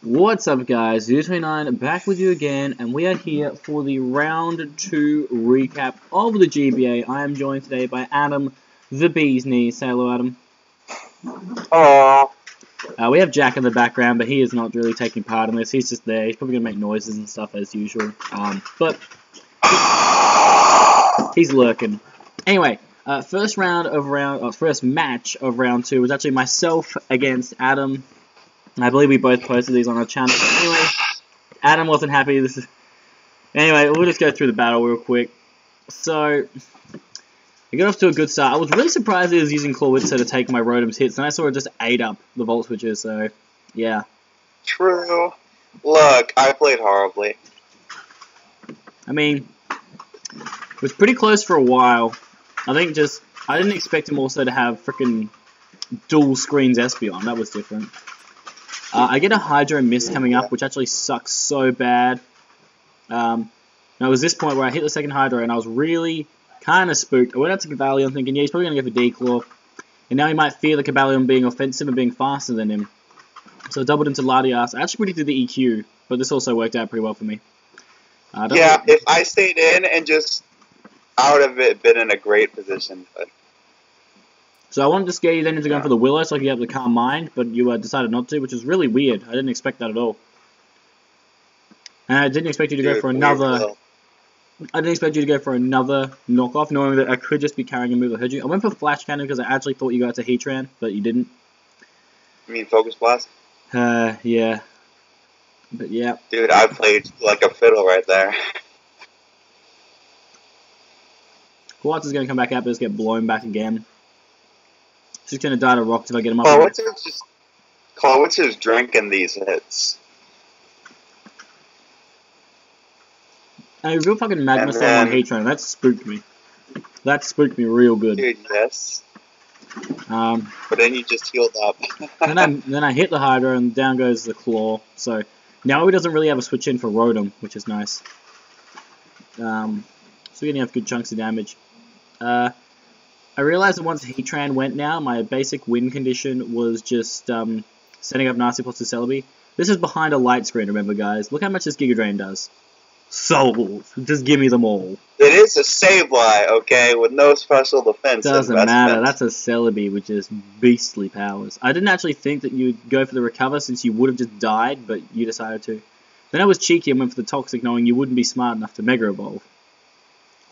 What's up, guys? Verdugo29 back with you again, and we are here for the round 2 recap of the GBA. I am joined today by AdamTheBeesKnees. Say hello, Adam. Hello. We have Jack in the background, but he is not really taking part in this. He's just there. He's probably going to make noises and stuff as usual. But he's lurking. Anyway, first match of round 2 was actually myself against Adam. I believe we both posted these on our channel. Anyway, Adam wasn't happy. Anyway, we'll just go through the battle real quick. So, I got off to a good start. I was really surprised he was using Clawitzer to take my Rotom's hits, and I saw it just ate up the Volt Switches, so, yeah. True. Look, I played horribly. I mean, it was pretty close for a while. I didn't expect him also to have freaking dual screens Espeon. That was different. I get a Hydro Miss coming up, which actually sucks so bad. Now it was this point where I hit the second Hydro, and I was really kind of spooked. I went out to Cavalion thinking, yeah, he's probably going to go for D-Claw. And now he might fear the Cavalion being offensive and being faster than him. So I doubled into Latias. I actually predicted the EQ, but this also worked out pretty well for me. Yeah, if I stayed in and just, I would have been in a great position. But so I wanted to scare you then into going for the Willow so I could get able to Calm Mind, but you decided not to, which is really weird. I didn't expect that at all. And I didn't expect you to go for another... I didn't expect you to go for another knockoff, knowing that I could just be carrying a move that hurt you. I went for Flash Cannon because I actually thought you got to Heatran, but you didn't. You mean Focus Blast? Yeah. But yeah. Dude, I played like a fiddle right there. Quartz is going to come back out, but just get blown back again. She's going to die to rocks if I get him up. Clawitzer's drinking these hits. I real fucking Magma Storm on Heatran. That spooked me. That spooked me real good. Dude, yes. But then you just healed up. then I hit the Hydra and down goes the Claw. So now he doesn't really have a switch in for Rotom, which is nice. So we're getting off good chunks of damage. I realized that once Heatran went now, my basic win condition was just setting up Nasty Plots to Celebi. This is behind a light screen, remember guys. Look how much this Giga Drain does. Souls. Just give me them all. It is a Sableye, okay, with no special defense. Doesn't matter. That's a Celebi with just beastly powers. I didn't actually think that you'd go for the recover since you would have just died, but you decided to. Then I was cheeky and went for the Toxic, knowing you wouldn't be smart enough to Mega Evolve.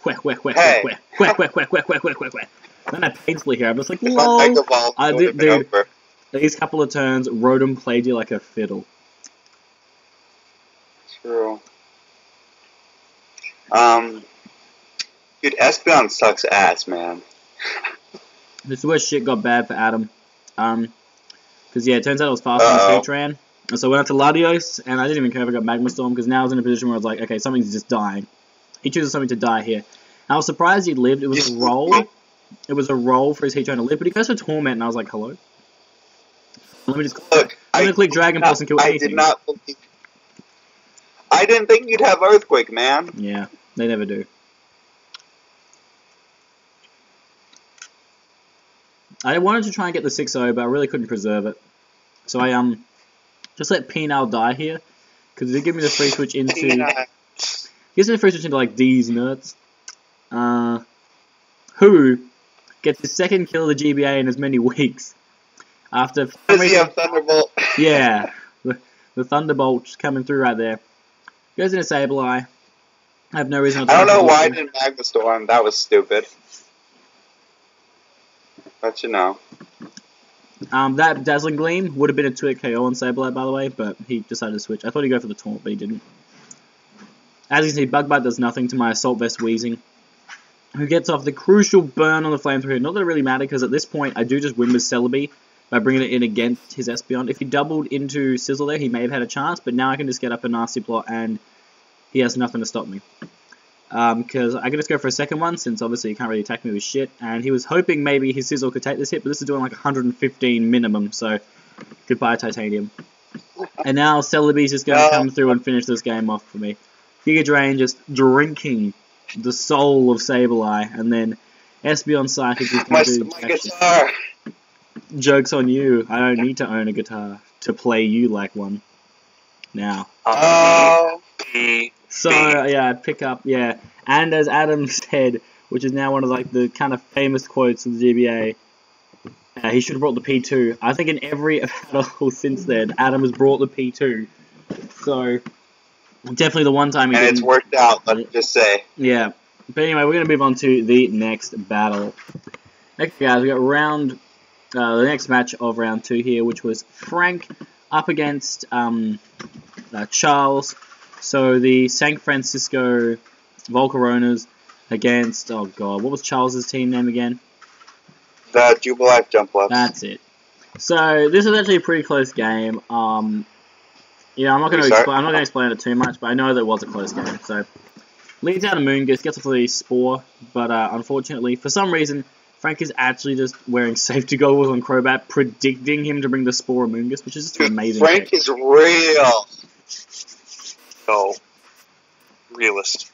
Quack, quack, quack, quack, quack, quack, quack, quack, quack, quack, quack, quack. Then I painfully hear, I'm just like, lol. Dude, these couple of turns, Rotom played you like a fiddle. True. Dude, Espeon sucks ass, man. This is where shit got bad for Adam. Because, yeah, it turns out I was faster than Heatran. And so I went out to Latios, and I didn't even care if I got Magma Storm, because now I was in a position where I was like, okay, something's just dying. He chooses something to die here. And I was surprised he lived. It was a roll. It was a roll for his Heatran to live, but he goes for Torment, and I was like, hello? Let me just look. I'm going to click Dragon Pulse and kill anything. I didn't think you'd have Earthquake, man. Yeah, they never do. I wanted to try and get the 6-0, but I really couldn't preserve it. So I just let Penal die here, because it did give me the free switch into... gives me the free switch into like D's nuts. Who gets his second kill of the GBA in as many weeks. After... Does he have Thunderbolt? Yeah, the Thunderbolt coming through right there. Goes into Sableye. I have no reason to... I don't know why I didn't Magma Storm. That was stupid. But you know. That Dazzling Gleam would have been a 2-hit KO on Sableye, by the way, but he decided to switch. I thought he'd go for the Taunt, but he didn't. As you can see, Bug Bite does nothing to my Assault Vest Wheezing, who gets off the crucial burn on the Flamethrower here. Not that it really mattered, because at this point, I do just win with Celebi by bringing it in against his Espeon. If he doubled into Sizzle there, he may have had a chance, but now I can just get up a Nasty Plot, and he has nothing to stop me. Because I can just go for a second one, since obviously he can't really attack me with shit, and he was hoping maybe his Sizzle could take this hit, but this is doing like 115 minimum, so goodbye Titanium. And now Celebi's just going to come through and finish this game off for me. Giga Drain just drinking the soul of Sableye, and then Espeon Psychic is going to do... My guitar! Joke's on you. I don't need to own a guitar to play you like one. now. Oh. So, yeah, pick up, yeah. And as Adam said, which is now one of like the kind of famous quotes of the GBA, he should have brought the P2. I think in every battle since then, Adam has brought the P2. So, definitely the one time he didn't. And it's worked out, let's just say. Yeah. But anyway, we're going to move on to the next battle. Okay, guys, we got the next match of round 2 here, which was Frank up against Charles. So the San Francisco Volcaronas against, oh god, what was Charles's team name again? The Jubilife Jump Ups. That's it. So this is actually a pretty close game. Yeah, I'm not going to explain it too much, but I know that it was a close game. So leads out of Moongus, gets off the Spore, but unfortunately, for some reason, Frank is actually just wearing safety goggles on Crobat, predicting him to bring the Spore of Moongus, which is just an amazing Frank is real. So, realist.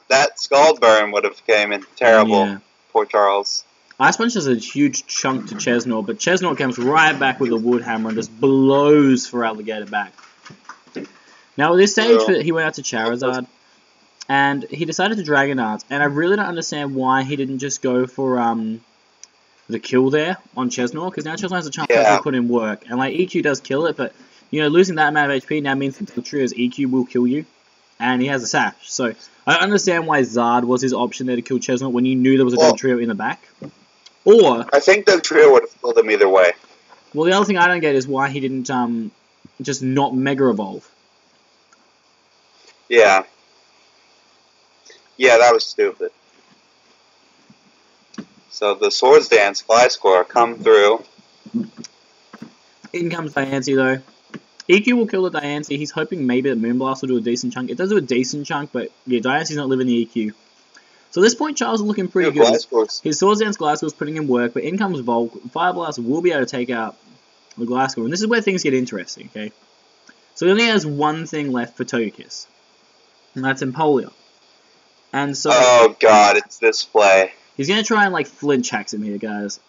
That Skull Burn would have came in terrible. Yeah. Poor Charles. Ice Punch is a huge chunk to Chesnaught, but Chesnaught comes right back with a Wood Hammer and just blows for Alligator back. Now at this stage, he went out to Charizard, and he decided to Dragon Dance, and I really don't understand why he didn't just go for the kill there on Chesnaught, because now Chesnaught has a chance to actually put in work, and like EQ does kill it, but you know, losing that amount of HP now means that Trio's EQ will kill you, and he has a Sash, so I understand why Zard was his option there to kill Chesnaught when you knew there was a Dugtrio in the back. Or I think Dugtrio would have killed him either way. Well, the other thing I don't get is why he didn't just not Mega Evolve. Yeah. Yeah, that was stupid. So the Swords Dance Gliscor come through. In comes Diancie though. EQ will kill the Diancie. He's hoping maybe that Moonblast will do a decent chunk. It does do a decent chunk, but yeah, Diancie's not living the EQ. So at this point, Charles is looking pretty good. His Swords Dance Gliscor is putting in work, but in comes Volk. Fire Blast will be able to take out the Gliscor, and this is where things get interesting, okay? So he only has one thing left for Togekiss, and that's Empoleon. And so... Oh god, it's this play. He's going to try and like flinch hacks him here, guys.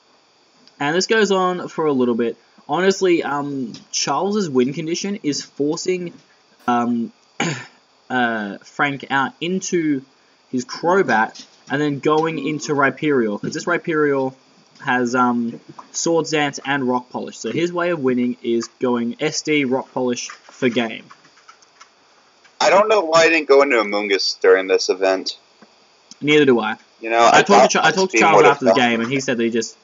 And this goes on for a little bit. Honestly, Charles's win condition is forcing Frank out into his Crobat, and then going into Rhyperior, because this Rhyperior has Swords Dance and Rock Polish. So his way of winning is going SD, Rock Polish for game. I don't know why I didn't go into Amoonguss during this event. Neither do I. You know, I talked to Charles after the game, and he said that he just...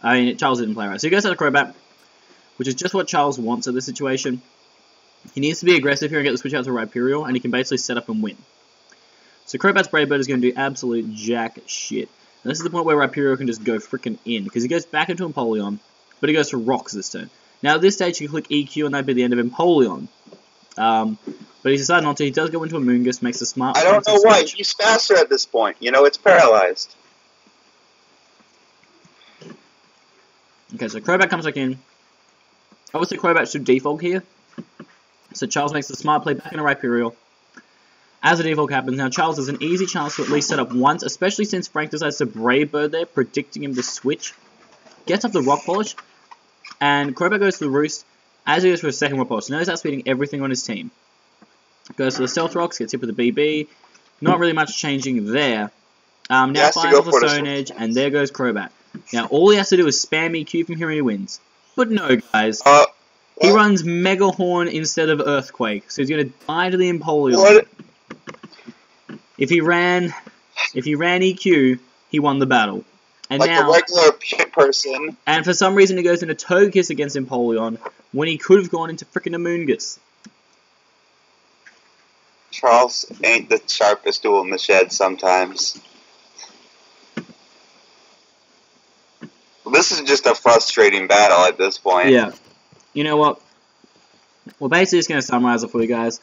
I mean, Charles didn't play right. So he goes out to Crobat, which is just what Charles wants at this situation. He needs to be aggressive here and get the switch out to Rhyperior, and he can basically set up and win. So Crobat's Brave Bird is going to do absolute jack shit. And this is the point where Rhyperior can just go freaking in, because he goes back into Empoleon, but he goes for Rocks this turn. Now at this stage you can click EQ and that'd be the end of Empoleon. But he decided not to. He does go into Amoonguss, makes a smart... I don't know why. He's faster at this point. You know, it's paralyzed. Okay, so Crobat comes back in. Obviously Crobat should default here. So Charles makes the smart play back into Rhyperior. As the default happens, now Charles has an easy chance to at least set up once, especially since Frank decides to Brave Bird there, predicting him to switch. Gets up the Rock Polish, and Crobat goes to the Roost, as he goes for a second Rock Polish. So now he's outspeeding everything on his team. Goes for the Stealth Rocks, gets hit with the BB. Not really much changing there. Now fires off the Stone Edge, and there goes Crobat. Now all he has to do is spam EQ from here and he wins. But no, guys. He runs Mega Horn instead of Earthquake, so he's going to die to the Empoleon. What? If he ran EQ, he won the battle. And like now, a regular person. And for some reason, he goes into Togekiss against Empoleon when he could have gone into frickin' Amoonguss. Charles ain't the sharpest tool in the shed sometimes. This is just a frustrating battle at this point. Yeah. You know what? We're basically just going to summarize it for you guys.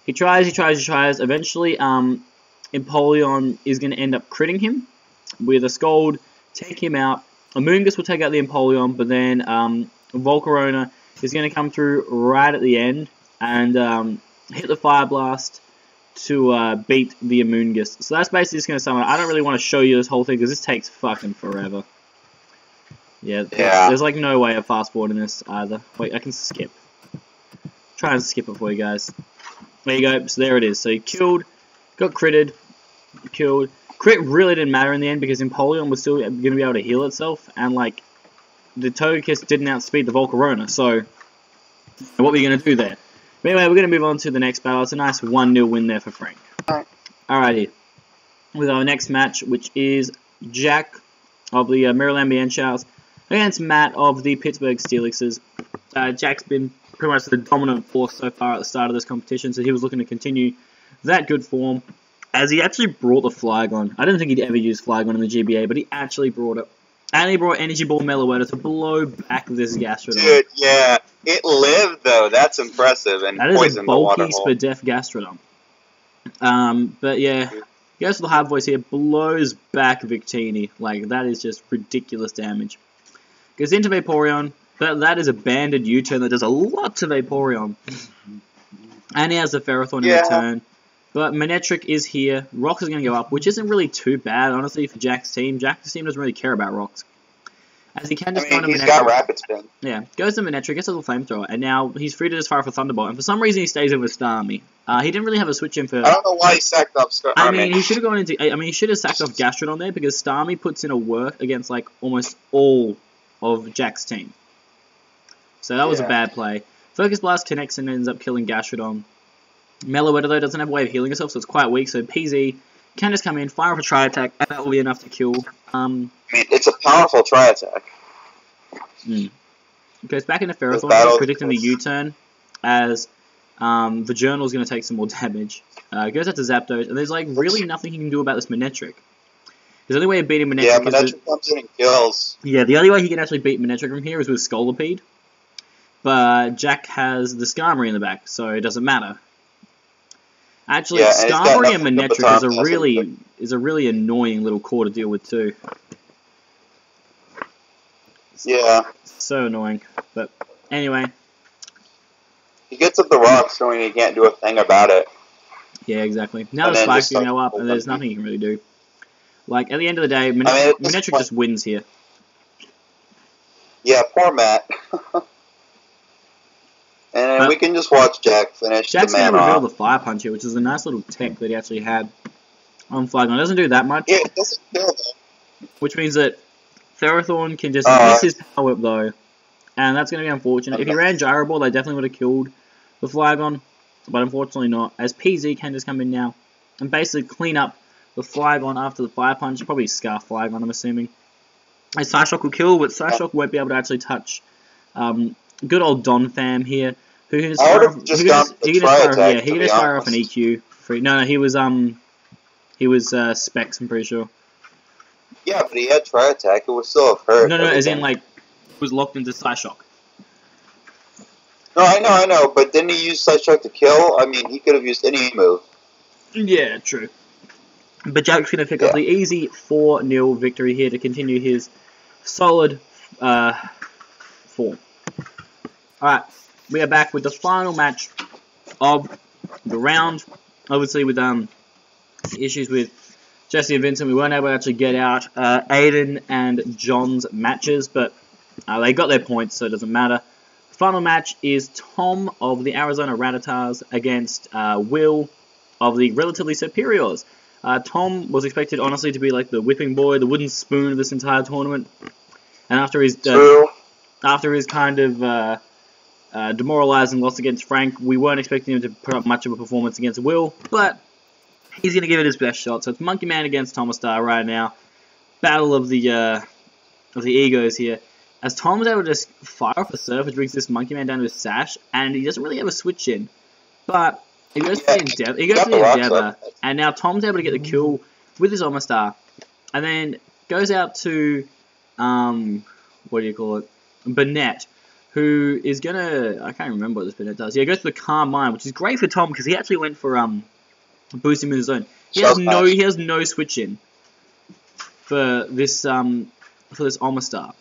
He tries. Eventually, Empoleon is going to end up critting him with a Scold, take him out. Amoonguss will take out the Empoleon, but then Volcarona is going to come through right at the end and hit the Fire Blast to beat the Amoonguss. So that's basically just going to sum it up. I don't really want to show you this whole thing because this takes fucking forever. Yeah, there's like no way of fast forwarding this either. Wait, I can skip. try and skip it for you guys. There you go. So there it is. So he killed, got critted, killed. Crit really didn't matter in the end because Empoleon was still going to be able to heal itself, and like the Togekiss didn't outspeed the Volcarona. So what were you going to do there? But anyway, we're going to move on to the next battle. It's a nice 1-0 win there for Frank. Alrighty. With our next match, which is Jack of the Maryland Bienchars against Matt of the Pittsburgh Steelixes. Jack's been pretty much the dominant force so far at the start of this competition, so he was looking to continue that good form, as he actually brought the Flygon. I didn't think he'd ever use Flygon in the GBA, but he actually brought it. And he brought Energy Ball Meloetta to blow back this Gastrodon. Dude, yeah. It lived, though. That's impressive. And that is a bulky Spadef Gastrodon. But yeah, he goes for the hard voice here, blows back Victini. Like, that is just ridiculous damage. Goes into Vaporeon, but that is a banded U-turn that does a lot to Vaporeon. And he has the Ferrothorn in return. But Manectric is here. Rocks is going to go up, which isn't really too bad, honestly, for Jack's team. Jack's team doesn't really care about Rocks. As he can just find a Manectric. He's got Rapid Spin. Yeah, goes to Manectric, gets a little Flamethrower, and now he's free to just fire for Thunderbolt. And for some reason, he stays in with Starmie. He didn't really have a switch in for. I don't know why he sacked off Starmie. I mean, he should have gone into. I mean, he should have sacked off Gastrodon there because Starmie puts in a work against like almost all of Jack's team. So that was a bad play. Focus Blast connects and ends up killing Gastrodon. Meloetta, though, doesn't have a way of healing herself, so it's quite weak, so PZ can just come in, fire off a Tri-Attack, and that will be enough to kill. I mean, it's a powerful Tri-Attack. Goes back into Ferrothorn, predicting the U-turn, as the Journal's going to take some more damage. Goes out to Zapdos, and there's like really nothing he can do about this Manectric. The only way of beating Manectric Manectric comes in and kills. Yeah, the only way he can actually beat Manectric from here is with Scolipede. But Jack has the Skarmory in the back, so it doesn't matter. Actually, Skarmory and Manectric is a really annoying little core to deal with too. Yeah. So annoying. But anyway. He gets up the rocks showing he can't do a thing about it. Yeah, exactly. Now the spikes can go up and there's nothing you can really do. Like, at the end of the day, Manectric just wins here. Yeah, poor Matt. And we can just watch Jack finish Jack's the man going to reveal off. the Fire Punch here, which is a nice little tech that he actually had on Flygon. It doesn't do that much. Yeah, it doesn't kill though. Which means that Ferrothorn can just miss his Power Whip though. And that's going to be unfortunate. If he ran Gyro Ball, they definitely would have killed the Flygon. But unfortunately not. As PZ can just come in now and basically clean up the Flygon after the Fire Punch. Probably Scarf Flygon, I'm assuming. As Psyshock will kill, but Psyshock won't be able to actually touch good old Don Fam here. Who can just fire off, he can just fire off an EQ. No, he was Specs, I'm pretty sure. Yeah, but he had Tri-Attack, it would still have hurt. No, as in like was locked into Psyshock. No, I know, but didn't he use Psyshock to kill? I mean, he could have used any move. Yeah, true. But Jack's going to pick up the easy 4-0 victory here to continue his solid form. Alright, we are back with the final match of the round. Obviously with issues with Jesse and Vincent, we weren't able to actually get out Aiden and John's matches, but they got their points, so it doesn't matter. The final match is Tom of the Arizona Rattatas against Will of the Relatively Superiors. Tom was expected, honestly, to be like the whipping boy, the wooden spoon of this entire tournament. And after his kind of demoralizing loss against Frank, we weren't expecting him to put up much of a performance against Will, but he's going to give it his best shot. So it's Monkey Man against Tomastar right now. Battle of the egos here. As Tom was able to just fire off a surf, which brings this Monkey Man down to his sash, and he doesn't really have a switch in. But he goes for the Endeavor, and now Tom's able to get the kill with his Omastar, and then goes out to, Burnett, who is gonna, I can't remember what this Burnett does. Yeah, he goes for the Calm Mind, which is great for Tom, because he actually went for, boosting with his own. He has no switch in for this Omastar.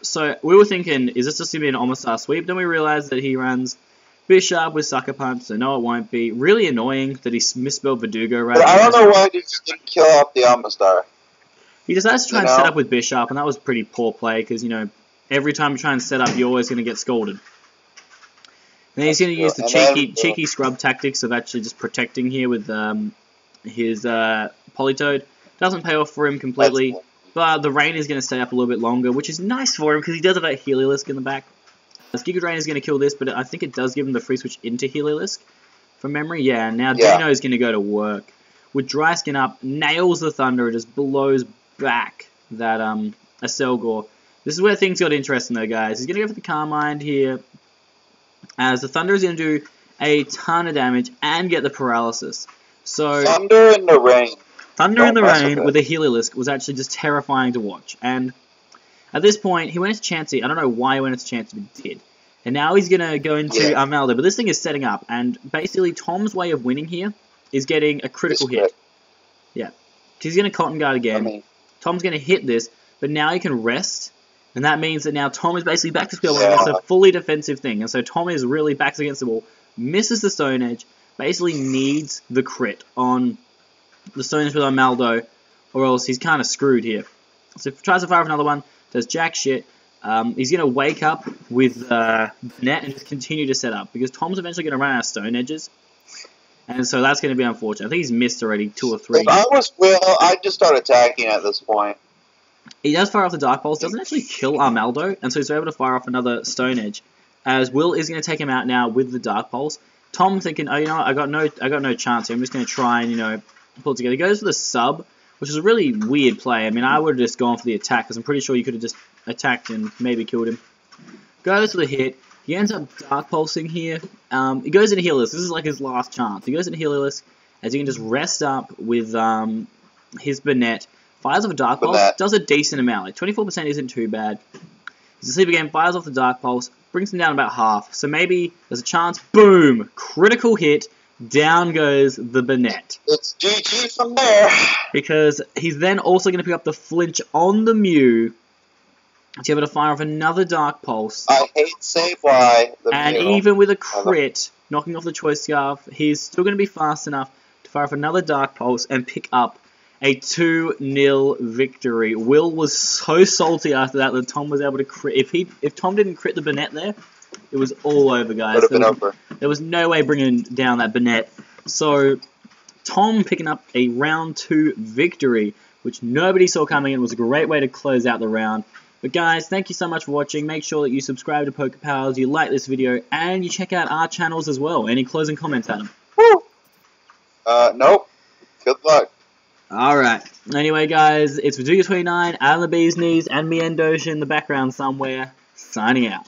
So we were thinking, is this just going to be an Omastar sweep? Then we realized that he runs Bishop with Sucker Punch, so no, it won't be. Really annoying that he misspelled Verdugo right now. I don't know why he didn't kill off the Omastar. He decides to try and set up with Bishop, and that was pretty poor play, because, every time you try and set up, you're always going to get scolded. Then he's going to use the cheeky scrub tactics of actually just protecting here with his Politoed. Doesn't pay off for him completely, but the rain is going to stay up a little bit longer, which is nice for him because he does have that Heliolisk in the back. This Giga Drain is going to kill this, but I think it does give him the free switch into Heliolisk from memory. Yeah, now Dino is going to go to work. With Dry Skin up, nails the Thunder, just blows back that Aselgor. This is where things got interesting though, guys. He's going to go for the Carmine here, as the Thunder is going to do a ton of damage and get the paralysis. So Thunder in the Rain. Thunder in the Rain with a Heliolisk was actually just terrifying to watch. And at this point, he went into Chansey. I don't know why he went into Chansey, but he did. And now he's going to go into Armaldo. But this thing is setting up. And basically, Tom's way of winning here is getting a critical hit. Yeah. He's going to Cotton Guard again. Tom's going to hit this, but now he can rest. And that means that now Tom is basically back to square one against a fully defensive thing. And so Tom is really backs against the wall, misses the Stone Edge, basically needs the crit on the Stone Edge with Armaldo, or else he's kind of screwed here. So if he tries to fire off another one, does jack shit. He's going to wake up with net and just continue to set up, because Tom's eventually going to run out of Stone Edges. And so that's going to be unfortunate. I think he's missed already 2 or 3. If I was Will, I'd just start attacking at this point. He does fire off the Dark Pulse, doesn't actually kill Armaldo, and so he's able to fire off another Stone Edge, as Will is going to take him out now with the Dark Pulse. Tom thinking, oh, you know what, I got no chance here. I'm just going to try and, you know, pull it together. He goes for the sub, which is a really weird play. I mean, I would have just gone for the attack, because I'm pretty sure you could have just attacked and maybe killed him. Goes for the hit. He ends up Dark Pulsing here. He goes into Heliolisk. This is like his last chance. He goes into Heliolisk, as he can just rest up with his Banette. Fires off a Dark Pulse. Does a decent amount. Like 24% isn't too bad. He's asleep again. Fires off the Dark Pulse. Brings him down about half. So maybe there's a chance. Boom! Critical hit. Down goes the Banette. It's GG from there. Because he's then also going to pick up the flinch on the Mew to be able to fire off another Dark Pulse. I hate Save Y. And even with a crit, knocking off the Choice Scarf, he's still going to be fast enough to fire off another Dark Pulse and pick up a 2-0 victory. Will was so salty after that Tom was able to crit. If Tom didn't crit the Banette there, it was all over, guys. There was no way bringing down that Banette. So Tom picking up a round 2 victory, which nobody saw coming in. It was a great way to close out the round. But guys, thank you so much for watching. Make sure that you subscribe to PokePals, you like this video, and you check out our channels as well. Any closing comments, Adam? Woo! Nope. Good luck. Alright. Anyway, guys, it's Verdugo29, AdamTheBeesKnees, and me, Endoshin, in the background somewhere, signing out.